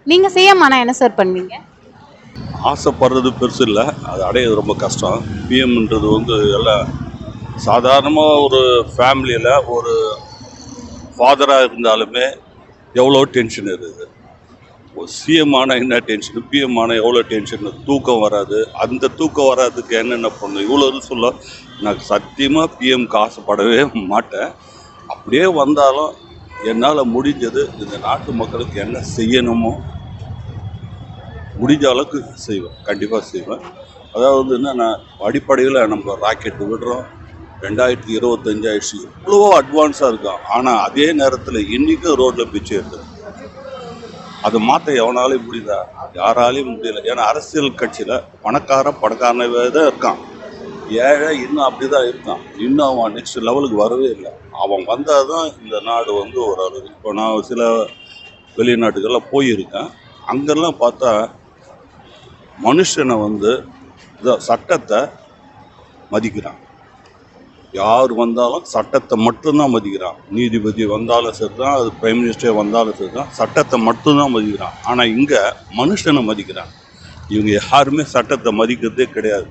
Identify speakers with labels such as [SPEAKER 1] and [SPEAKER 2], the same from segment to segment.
[SPEAKER 1] நீங்க சிஎம் ஆனா என்ன சார் பண்ணுவீங்க?
[SPEAKER 2] ஆசைப்படுறது பெருசு இல்லை, அது அடையிறது ரொம்ப கஷ்டம். பிஎம்ன்றது வந்து எல்லாம் சாதாரணமாக ஒரு ஃபேமிலியில் ஒரு ஃபாதராக இருந்தாலுமே எவ்வளோ டென்ஷன் இருக்குது. ஒரு சிஎம் ஆனால் என்ன டென்ஷனு, பிஎம் ஆனால் எவ்வளோ டென்ஷனு, தூக்கம் வராது. அந்த தூக்கம் வராதுக்கு என்னென்ன பண்ணணும் இவ்வளோ சொல்ல. நான் சத்தியமாக பிஎம்க்கு ஆசைப்படவே மாட்டேன். அப்படியே வந்தாலும் என்னால் முடிஞ்சது இந்த நாட்டு மக்களுக்கு என்ன செய்யணுமோ முடிஞ்ச அளவுக்கு செய்வேன், கண்டிப்பாக செய்வேன். அதாவது என்னென்னா, அடிப்படையில் நம்ம ராக்கெட்டு விடுறோம், 2025 ஆயிடுச்சு, எவ்வளவோ அட்வான்ஸாக இருக்கும். ஆனால் அதே நேரத்தில் இன்றைக்கும் ரோட்டில் பிச்சை இருக்குது. அதை மாற்ற எவனாலையும் முடியுதா? யாராலையும் முடியல. ஏன்னா அரசியல் கட்சியில் பணக்காரனவே தான் இருக்கான், ஏழை இன்னும் அப்படி தான் இருக்கான். இன்னும் அவன் நெக்ஸ்ட் லெவலுக்கு வரவே இல்லை. அவன் வந்தால் தான் இந்த நாடு வந்து ஒரு அளவு. இப்போ நான் சில வெளிநாட்டுக்கெல்லாம் போயிருக்கேன். அங்கெல்லாம் பார்த்தா மனுஷனை வந்து சட்டத்தை மதிக்கிறான். யார் வந்தாலும் சட்டத்தை மட்டும்தான் மதிக்கிறான். நீதிபதி வந்தாலும் சரி தான், அது பிரைம் மினிஸ்டர் வந்தாலும் சரி தான், சட்டத்தை மட்டும்தான் மதிக்கிறான். ஆனால் இங்கே மனுஷனை மதிக்கிறான். இவங்க யாருமே சட்டத்தை மதிக்கிறதே கிடையாது.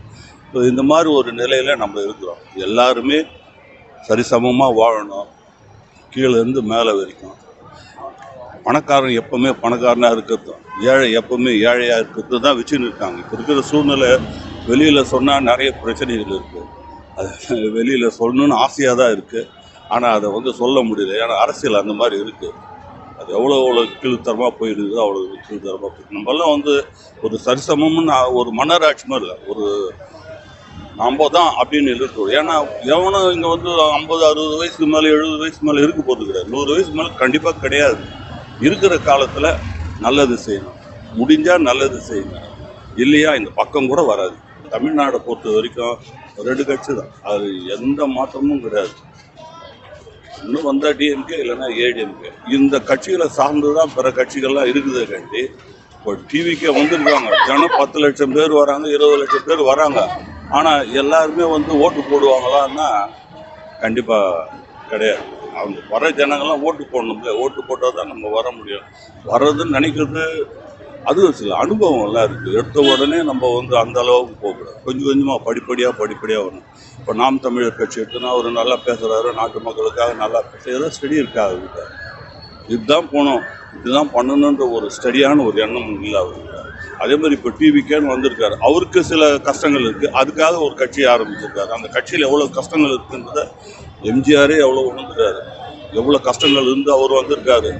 [SPEAKER 2] ஸோ இந்த மாதிரி ஒரு நிலையில் நம்ம இருக்கிறோம். எல்லாருமே சரிசமமாக வாழணும், கீழேருந்து மேலே வரைக்கும். பணக்காரன் எப்போவுமே பணக்காரனாக இருக்கிறது, ஏழை எப்போவுமே ஏழையாக இருக்கிறது தான் வச்சுன்னு இருக்காங்க. இப்போ இருக்கிற சூழ்நிலை வெளியில் சொன்னால் நிறைய பிரச்சனைகள் இருக்குது. அது வெளியில் சொல்லணுன்னு ஆசையாக தான் இருக்குது, ஆனால் அதை வந்து சொல்ல முடியல. ஏன்னா அரசியல் அந்த மாதிரி இருக்குது. அது எவ்வளோ கீழ்த்தரமாக போயிடுது, அவ்வளோ கீழ்த்தரமாக போயிடுது. நம்மளாம் வந்து ஒரு சரிசமம்னு ஒரு மன்னராட்சி மாதிரி இல்லை, ஒரு நம்ம தான் அப்படின்னு இருக்கணும். ஏன்னா எவனும் இங்கே வந்து 50 60 வயசுக்கு மேலே 70 வயசுக்கு மேலே இருக்க போகிறது கிடையாது. 100 வயசுக்கு மேலே கண்டிப்பாக கிடையாது. இருக்கிற காலத்தில் நல்லது செய்யணும், முடிஞ்சால் நல்லது செய்யணும், இல்லையா இந்த பக்கம் கூட வராது. தமிழ்நாடை பொறுத்த வரைக்கும் 2 கட்சி தான், அது எந்த மாற்றமும் கிடையாது. இன்னும் வந்தால் டிஎம்கே இல்லைன்னா ஏடிஎம்கே. இந்த கட்சிகளை சார்ந்து தான் பிற கட்சிகள்லாம் இருக்குது கண்டி. இப்போ டிவிக்கே வந்துருக்காங்க, ஜனம் 10 லட்சம் பேர் வராங்க, 20 லட்சம் பேர் வராங்க. ஆனால் எல்லாருமே வந்து ஓட்டு போடுவாங்களான்னா கண்டிப்பாக கிடையாது. அவங்க வர ஜனங்கள்லாம் ஓட்டு போடணும்ல, ஓட்டு போட்டால் தான் நம்ம வர முடியும். வர்றதுன்னு நினைக்கிறது அது சில அனுபவம் எல்லாம் இருக்குது. எடுத்த உடனே நம்ம வந்து அந்த அளவுக்கு போகக்கூடாது. கொஞ்சம் கொஞ்சமாக படிப்படியாக வரணும். இப்போ நாம் தமிழர் கட்சி எடுத்துனா அவர் நல்லா பேசுகிறாரு, நாட்டு மக்களுக்காக நல்லா பேசுகிற ஸ்டடி இருக்காது அவர்கிட்ட. இதுதான் போகணும், இதுதான் பண்ணணுன்ற ஒரு ஸ்டடியான ஒரு எண்ணம் இல்லை அவருக்கு. அதே மாதிரி இப்போ டிவிக்கேன்னு வந்திருக்காரு, அவருக்கு சில கஷ்டங்கள் இருக்குது, அதுக்காக ஒரு கட்சியை ஆரம்பிச்சிருக்காரு. அந்த கட்சியில் எவ்வளோ கஷ்டங்கள் இருக்குன்றத எம்ஜிஆரே எவ்வளோ உணர்ந்துட்டாரு, எவ்வளோ கஷ்டங்கள் இருந்து அவர் வந்திருக்காரு.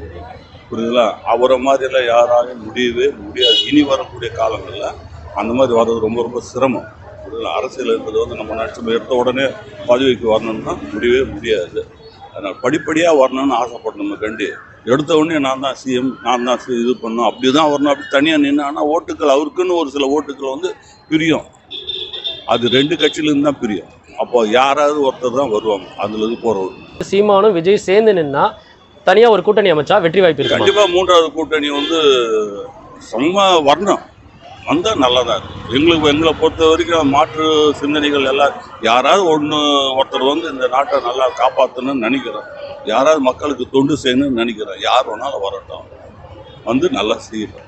[SPEAKER 2] புரியுதுங்களா? அவரை மாதிரியெல்லாம் யாராலையும் முடியவே முடியாது. இனி வரக்கூடிய காலங்களில் அந்த மாதிரி வர்றது ரொம்ப ரொம்ப சிரமம். அரசியல் இருக்கிறது வந்து நம்ம நினச்சி எடுத்த உடனே பதவிக்கு வரணும்னா முடியவே முடியாது. அதனால் படிப்படியாக வரணும்னு ஆசைப்படணும் கண்டி. எடுத்த உடனே நான் தான் சிஎம், நான் தான் இது பண்ணணும், அப்படி தான் வரணும், அப்படி தனியாக நின்னா ஓட்டுக்கள் அவருக்குன்னு ஒரு சில ஓட்டுக்கள் வந்து பிரியும். அது 2 கட்சியிலேருந்து தான் பிரியும். அப்போ யாராவது ஒருத்தர் தான் வருவாங்க அதுலேருந்து போகிறவங்க.
[SPEAKER 3] சீமானும் விஜய் சேர்ந்து நின்னா தனியாக ஒரு கூட்டணி அமைச்சா வெற்றி வாய்ப்பு இருக்கு.
[SPEAKER 2] கண்டிப்பாக 3வது கூட்டணி வந்து செம்ம வரணும், வந்தால் நல்லா தான் இருக்கும். எங்களை பொறுத்த வரைக்கும் மாற்று சிந்தனைகள் எல்லாம் யாராவது ஒருத்தர் வந்து இந்த நாட்டை நல்லா காப்பாற்றணும்னு நினைக்கிறோம், யாராவது மக்களுக்கு தொண்டு செய்யணும்னு நினைக்கிறோம். யார் வேணாலும் வரட்டும், வந்து நல்லா செய்யணும்.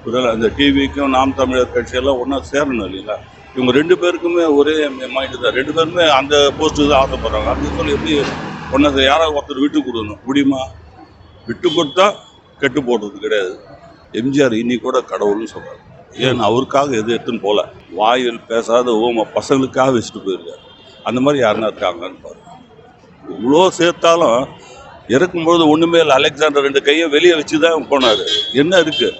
[SPEAKER 2] புரியல? இந்த டிவிக்கும் நாம் தமிழர் கட்சியெல்லாம் ஒன்றா சேரணும் இல்லைங்களா? இவங்க 2 பேருக்குமே ஒரே மைண்டு தான், 2 பேருமே அந்த போஸ்ட்டு தான் ஆசைப்படுறாங்க. அப்படின்னு சொல்லி எப்படி ஒன்றை யாராவது ஒருத்தர் விட்டு கொடுக்கணும் முடியுமா? விட்டு கொடுத்தா கெட்டு போடுறது கிடையாது. எம்ஜிஆர் இன்னி கூட கடவுள்னு சொல்கிறார். ஏன் அவருக்காக எது எடுத்துன்னு போகல, வாயில் பேசாத ஓம பசங்களுக்காக வச்சுட்டு போயிருக்காரு. அந்த மாதிரி யாருன்னா இருக்காங்கன்னு பாரு. இவ்வளோ சேர்த்தாலும் இறக்கும்போது ஒன்றுமே இல்லை. அலெக்சாண்டர் 2 கையை வெளியே வச்சு தான் போனார். என்ன இருக்குது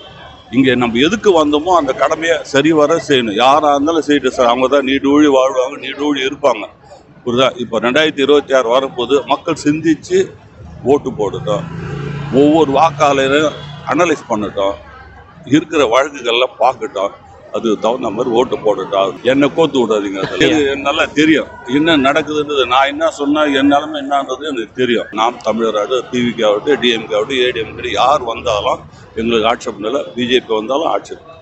[SPEAKER 2] இங்கே? நம்ம எதுக்கு வந்தோமோ அந்த கடமையை சரி வர செய்யணும். யாராக இருந்தாலும் செய்யட்டு சார், அவங்க தான் நீடூழி வாழ்வாங்க, நீடூழி இருப்பாங்க. புரியுதா? இப்போ 2026 வரப்போது மக்கள் சிந்தித்து ஓட்டு போடட்டும், ஒவ்வொரு வாக்காளரையும் அனலைஸ் பண்ணட்டும், இருக்கிற வழக்குகள்லாம் பார்க்கட்டும், அது தகுந்த மாதிரி ஓட்டு போடட்டும். என்னை கோத்து விடாதீங்க. அதில் நல்லா தெரியும் என்ன நடக்குதுன்றது. நான் என்ன சொன்னால் என்னாலுமே என்னன்றது எனக்கு தெரியும். நாம் தமிழராக டிவிக்கு ஆகட்டும், டிஎம்கே ஆகட்டும், ஏடிஎம்கே யார் வந்தாலும் எங்களுக்கு ஆட்சேபம் இல்லை. பிஜேபி வந்தாலும் ஆட்சேபம்.